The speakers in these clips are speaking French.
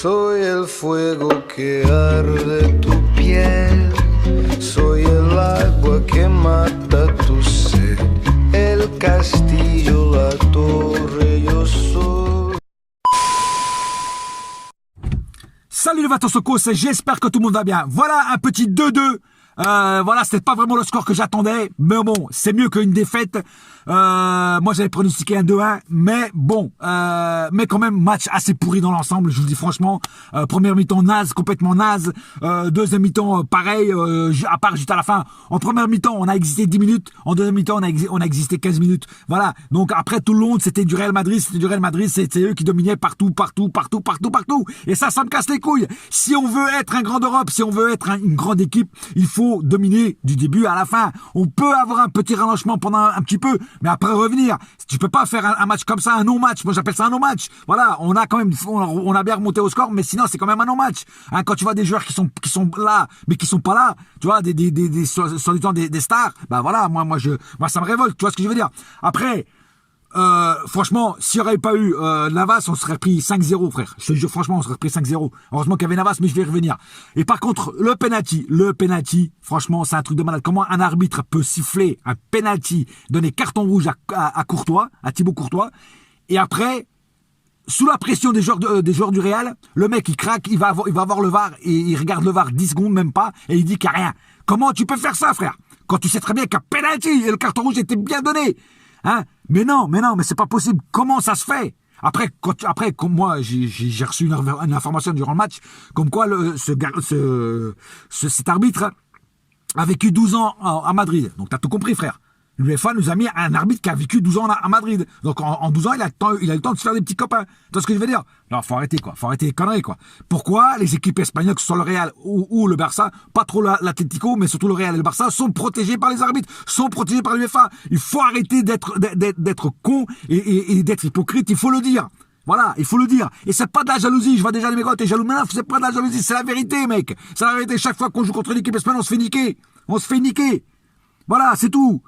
Soy el fuego que arde tu piel. Soy el agua que mata tu sed. El castillo, la torre, yo soy. Salut les Vatosokos, j'espère que tout le monde va bien. Voilà un petit 2-2. Voilà, c'était pas vraiment le score que j'attendais, mais bon, c'est mieux qu'une défaite. Moi, j'avais pronostiqué un 2-1, mais bon, mais quand même, match assez pourri dans l'ensemble, je vous dis franchement. Première mi-temps naze, complètement naze. Deuxième mi-temps, pareil, à part juste à la fin. En première mi-temps, on a existé 10 minutes. En deuxième mi-temps, on a existé 15 minutes. Voilà. Donc après, tout le long, c'était du Real Madrid, c'était eux qui dominaient partout. Et ça me casse les couilles. Si on veut être un grand Europe, si on veut être une grande équipe, il faut dominer du début à la fin. On peut avoir un petit ralentissement pendant un petit peu, mais après revenir. Tu peux pas faire un match comme ça, un non-match. Moi, j'appelle ça un non-match. Voilà, on a quand même, on a bien remonté au score, mais sinon, c'est quand même un non-match. Hein, quand tu vois des joueurs qui sont là, mais qui sont pas là, tu vois, sur du temps des stars, bah voilà, moi, ça me révolte. Tu vois ce que je veux dire? Après, franchement, s'il n'y aurait pas eu Navas, on serait pris 5-0, frère. Je te jure, franchement, on serait pris 5-0. Heureusement qu'il y avait Navas, mais je vais y revenir. Et par contre, le penalty, franchement, c'est un truc de malade. Comment un arbitre peut siffler un penalty, donner carton rouge à Courtois, à Thibaut Courtois, et après, sous la pression des joueurs du Real, le mec, il craque, il va voir le VAR, et il regarde le VAR 10 secondes, même pas, et il dit qu'il n'y a rien. Comment tu peux faire ça, frère? Quand tu sais très bien qu'un penalty et le carton rouge était bien donné. Hein? Mais non, mais c'est pas possible. Comment ça se fait? Après, comme moi, j'ai reçu une information durant le match, comme quoi cet arbitre a vécu 12 ans à Madrid. Donc t'as tout compris, frère. L'UEFA nous a mis un arbitre qui a vécu 12 ans à Madrid. Donc en 12 ans, il a eu le temps de se faire des petits copains. Tu vois ce que je veux dire? Non, faut arrêter, quoi. Faut arrêter les conneries, quoi. Pourquoi les équipes espagnoles, que ce soit le Real ou le Barça, pas trop l'Atlético, mais surtout le Real et le Barça, sont protégés par les arbitres, sont protégés par l'UEFA. Il faut arrêter d'être con et d'être hypocrite, il faut le dire. Voilà, il faut le dire. Et c'est pas de la jalousie. Je vois déjà les mecs, t'es jaloux. Maintenant, c'est pas de la jalousie, c'est la vérité, mec. C'est la vérité. Chaque fois qu'on joue contre l'équipe espagnole, on se fait niquer. Voilà, c'est tout.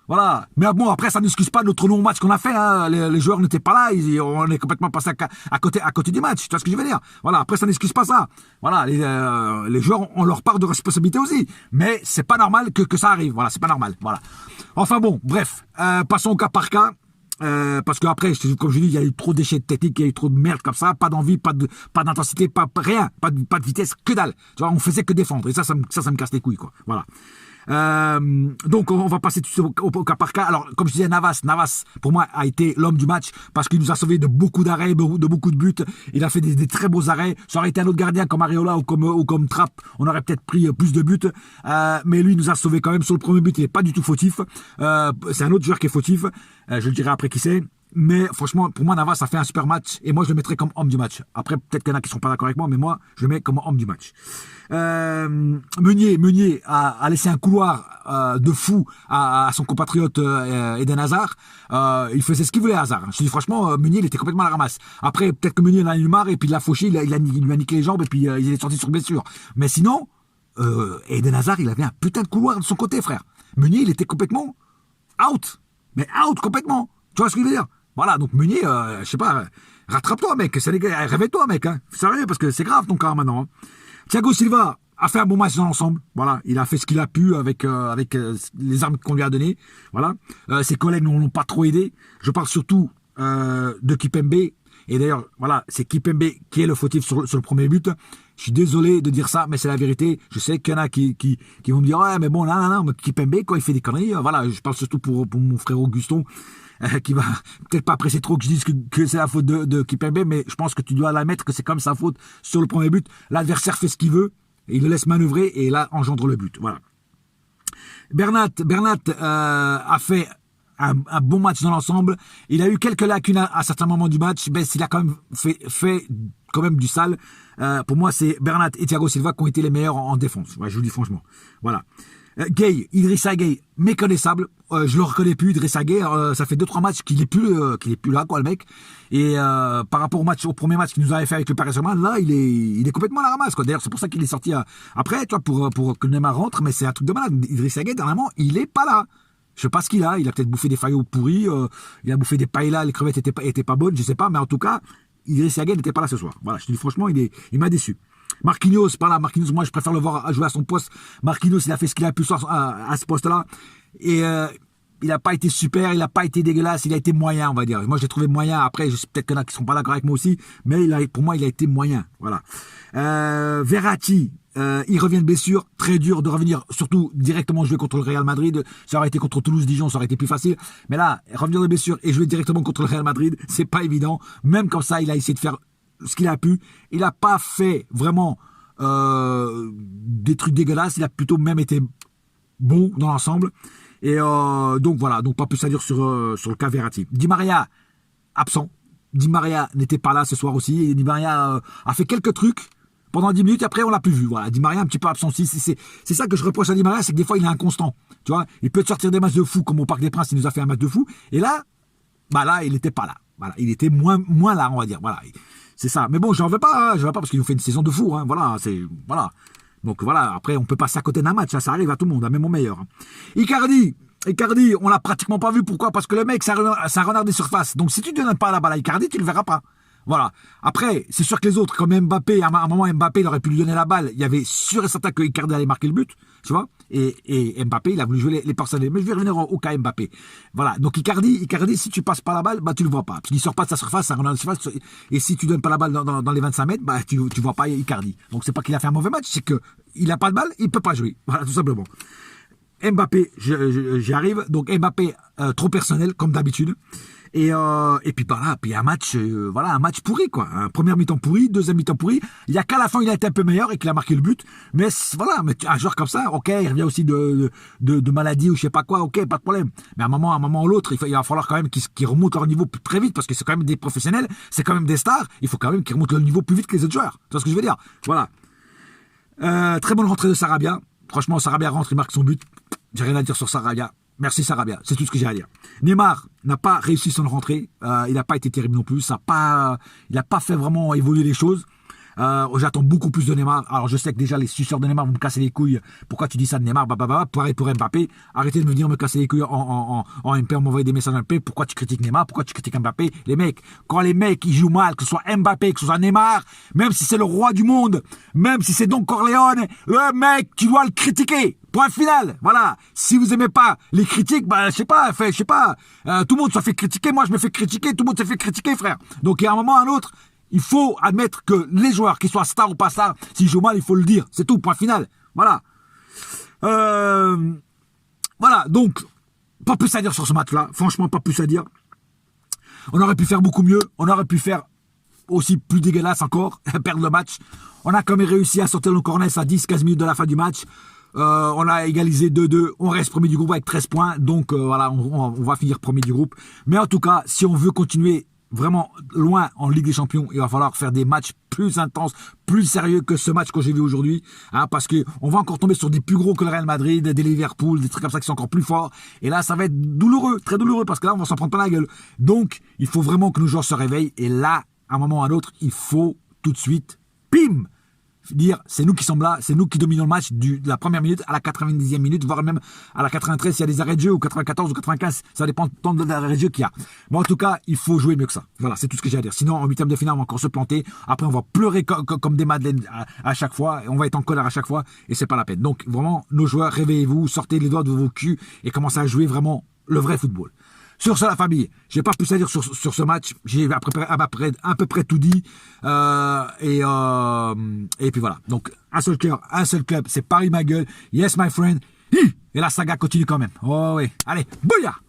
Voilà. Mais bon, après, ça n'excuse pas notre long match qu'on a fait. Hein. Les joueurs n'étaient pas là. On est complètement passé à côté du match. Tu vois ce que je veux dire? Voilà. Après, ça n'excuse pas ça. Voilà. Les joueurs ont leur part de responsabilité aussi. Mais c'est pas normal que ça arrive. Voilà. C'est pas normal. Voilà. Enfin bon, bref. Passons au cas par cas. Parce que après, comme je dis, il y a eu trop d'échecs techniques, il y a eu trop de merde comme ça, pas d'envie, pas d'intensité, rien, pas de vitesse, que dalle. Tu vois, on faisait que défendre. Et ça me casse les couilles, quoi. Voilà. Donc on va passer tout de suite au cas par cas. Alors comme je disais, Navas pour moi a été l'homme du match parce qu'il nous a sauvé de beaucoup d'arrêts, de beaucoup de buts. Il a fait des très beaux arrêts. Ça aurait été un autre gardien comme Areola ou comme Trapp, on aurait peut-être pris plus de buts, mais lui il nous a sauvé quand même. Sur le premier but, il n'est pas du tout fautif. C'est un autre joueur qui est fautif, je le dirai après qui c'est. Mais franchement, pour moi, Navas a fait un super match. Et moi, je le mettrais comme homme du match. Après, peut-être qu'il y en a qui ne sont pas d'accord avec moi, mais moi, je le mets comme homme du match. Meunier a laissé un couloir de fou à son compatriote Eden Hazard. Il faisait ce qu'il voulait, Hazard. Je te dis franchement, Meunier, il était complètement à la ramasse. Après, peut-être que Meunier en a eu marre et puis il l'a fauché, il lui a niqué les jambes et puis il est sorti sur blessure. Mais sinon, Eden Hazard, il avait un putain de couloir de son côté, frère. Meunier, il était complètement out. Mais out complètement. Tu vois ce que je veux dire? Voilà, donc Meunier, je sais pas, rattrape-toi, mec, réveille-toi, mec, hein. Sérieux, parce que c'est grave ton cas maintenant. Hein. Thiago Silva a fait un bon match dans l'ensemble. Voilà, il a fait ce qu'il a pu avec les armes qu'on lui a données. Voilà, ses collègues ne l'ont pas trop aidé. Je parle surtout de Kimpembe. Et d'ailleurs, voilà, c'est Kimpembe qui est le fautif sur le premier but. Je suis désolé de dire ça, mais c'est la vérité. Je sais qu'il y en a qui vont me dire, ouais, mais bon, non, mais Kimpembe, quand il fait des conneries, voilà, je parle surtout pour mon frère Auguston, qui va peut-être pas apprécier trop que je dise que c'est la faute de Kimpembe, mais je pense que tu dois l'admettre que c'est comme sa faute sur le premier but. L'adversaire fait ce qu'il veut, et il le laisse manœuvrer, et là, engendre le but. Voilà. Bernat a fait un bon match dans l'ensemble. Il a eu quelques lacunes à certains moments du match, mais il a quand même fait quand même du sale. Pour moi, c'est Bernat et Thiago Silva qui ont été les meilleurs en défense. Ouais, je vous le dis franchement. Voilà. Idrissa Gueye, méconnaissable. Je le reconnais plus, Idrissa Gueye. Ça fait 2-3 matchs qu'il est plus là, quoi, le mec. Et par rapport au premier match qu'il nous avait fait avec le Paris Saint-Germain, là, il est complètement à la ramasse, quoi. D'ailleurs, c'est pour ça qu'il est sorti après, tu vois, pour que Neymar rentre. Mais c'est un truc de malade. Idrissa Gueye, dernièrement, il est pas là. Je sais pas ce qu'il a. Il a peut-être bouffé des faillots pourris. Il a bouffé des paellas. Les crevettes étaient pas bonnes. Je sais pas. Mais en tout cas, Idrissa Gueye n'était pas là ce soir. Voilà, je te dis franchement, il m'a déçu. Marquinhos, pas là. Marquinhos, moi, je préfère le voir jouer à son poste. Marquinhos, il a fait ce qu'il a pu à ce poste-là. Et il n'a pas été super, il n'a pas été dégueulasse, il a été moyen, on va dire. Moi, je l'ai trouvé moyen. Après, peut-être qu'il y en a qui ne seront pas d'accord avec moi aussi, mais pour moi, il a été moyen. Voilà. Verratti, il revient de blessure, très dur de revenir, surtout directement jouer contre le Real Madrid. Ça aurait été contre Toulouse-Dijon, ça aurait été plus facile. Mais là, revenir de blessure et jouer directement contre le Real Madrid, c'est pas évident. Même comme ça, il a essayé de faire ce qu'il a pu. Il n'a pas fait vraiment des trucs dégueulasses. Il a plutôt même été bon dans l'ensemble. Et donc voilà, donc pas plus à dire sur le cas Verratti. Di Maria, absent. Di Maria n'était pas là ce soir aussi. Et Di Maria a fait quelques trucs pendant 10 minutes, et après on l'a plus vu. Voilà, Di Maria un petit peu absent aussi. C'est ça que je reproche à Di Maria, c'est que des fois il est inconstant. Tu vois, il peut te sortir des matchs de fou, comme au Parc des Princes, il nous a fait un match de fou. Et là, il n'était pas là. Voilà, il était moins là, on va dire. Voilà, c'est ça. Mais bon, j'en veux pas, hein, parce qu'ils nous fait une saison de fou. Hein, voilà. Donc voilà, après on peut passer à côté d'un match, ça arrive à tout le monde, même au meilleur. Icardi, on l'a pratiquement pas vu. Pourquoi? Parce que le mec, c'est un renard des surfaces. Donc si tu ne donnes pas la balle à Icardi, tu le verras pas. Voilà. Après, c'est sûr que les autres, comme Mbappé, à un moment, Mbappé, il aurait pu lui donner la balle. Il y avait sûr et certain que Icardi allait marquer le but, tu vois. Et Mbappé, il a voulu jouer les personnels. Mais je vais revenir au cas Mbappé. Voilà. Donc Icardi, si tu passes pas la balle, tu le vois pas. Parce qu'il sort pas de sa surface, c'est un renard de surface. Et si tu donnes pas la balle dans les 25 mètres, tu vois pas Icardi. Donc c'est pas qu'il a fait un mauvais match, c'est que il a pas de balle, il peut pas jouer. Voilà, tout simplement. Mbappé, j'y arrive. Donc Mbappé, trop personnel, comme d'habitude. Et puis par là, puis un match pourri, quoi. Un première mi-temps pourri, deuxième mi-temps pourri. Il y a qu'à la fin, il a été un peu meilleur et qu'il a marqué le but. Mais voilà, mais un joueur comme ça, ok, il revient aussi de maladie ou je sais pas quoi, ok, pas de problème. Mais à un moment ou l'autre, il va falloir quand même qu'ils remontent leur niveau très vite parce que c'est quand même des professionnels, c'est quand même des stars. Il faut quand même qu'ils remontent le niveau plus vite que les autres joueurs. Tu vois ce que je veux dire? Voilà. Très bonne rentrée de Sarabia. Franchement, Sarabia rentre, il marque son but. J'ai rien à dire sur Sarabia. Merci Sarabia, c'est tout ce que j'ai à dire. Neymar n'a pas réussi son rentrée, il n'a pas été terrible non plus, il n'a pas fait vraiment évoluer les choses. J'attends beaucoup plus de Neymar. Alors je sais que déjà les suceurs de Neymar vont me casser les couilles. Pourquoi tu dis ça de Neymar? Pareil pour Mbappé. Arrêtez de me casser les couilles en MP, m'envoyer des messages en MP. Pourquoi tu critiques Neymar? Pourquoi tu critiques Mbappé? Les mecs, quand les mecs ils jouent mal, que ce soit Mbappé, que ce soit Neymar, même si c'est le roi du monde, même si c'est Don Corleone, le mec, tu dois le critiquer. Point final, voilà. Si vous aimez pas les critiques, tout le monde se fait critiquer. Moi, je me fais critiquer. Tout le monde se fait critiquer, frère. Donc, il y a un moment ou un autre, il faut admettre que les joueurs, qu'ils soient stars ou pas stars, s'ils jouent mal, il faut le dire. C'est tout. Point final. Voilà. Voilà. Donc, pas plus à dire sur ce match-là. Franchement, pas plus à dire. On aurait pu faire beaucoup mieux. On aurait pu faire aussi plus dégueulasse encore, perdre le match. On a quand même réussi à sortir le corner à 10-15 minutes de la fin du match. On a égalisé 2-2, on reste premier du groupe avec 13 points, donc voilà, on va finir premier du groupe. Mais en tout cas, si on veut continuer vraiment loin en Ligue des Champions, il va falloir faire des matchs plus intenses, plus sérieux que ce match que j'ai vu aujourd'hui, parce que on va encore tomber sur des plus gros que le Real Madrid, des Liverpool, des trucs comme ça qui sont encore plus forts. Et là, ça va être douloureux, très douloureux, parce que là, on va s'en prendre plein la gueule. Donc, il faut vraiment que nos joueurs se réveillent. Et là, à un moment ou à un autre, il faut tout de suite, pim, dire c'est nous qui sommes là, c'est nous qui dominons le match de la première minute à la 90e minute, voire même à la 93 s'il y a des arrêts de jeu, ou 94 ou 95, ça dépend de l'arrêt de jeu qu'il y a. Mais en tout cas, il faut jouer mieux que ça. Voilà, c'est tout ce que j'ai à dire. Sinon, en huitième de finale, on va encore se planter. Après, on va pleurer comme des madeleines à chaque fois, et on va être en colère à chaque fois, et c'est pas la peine. Donc vraiment, nos joueurs, réveillez-vous, sortez les doigts de vos culs et commencez à jouer vraiment le vrai football. Sur ça, la famille, j'ai pas plus à dire sur ce match. J'ai à peu près tout dit. Et puis voilà. Donc, un seul cœur, un seul club. C'est Paris, ma gueule. Yes, my friend. Et la saga continue quand même. Oh oui. Allez, bouillard!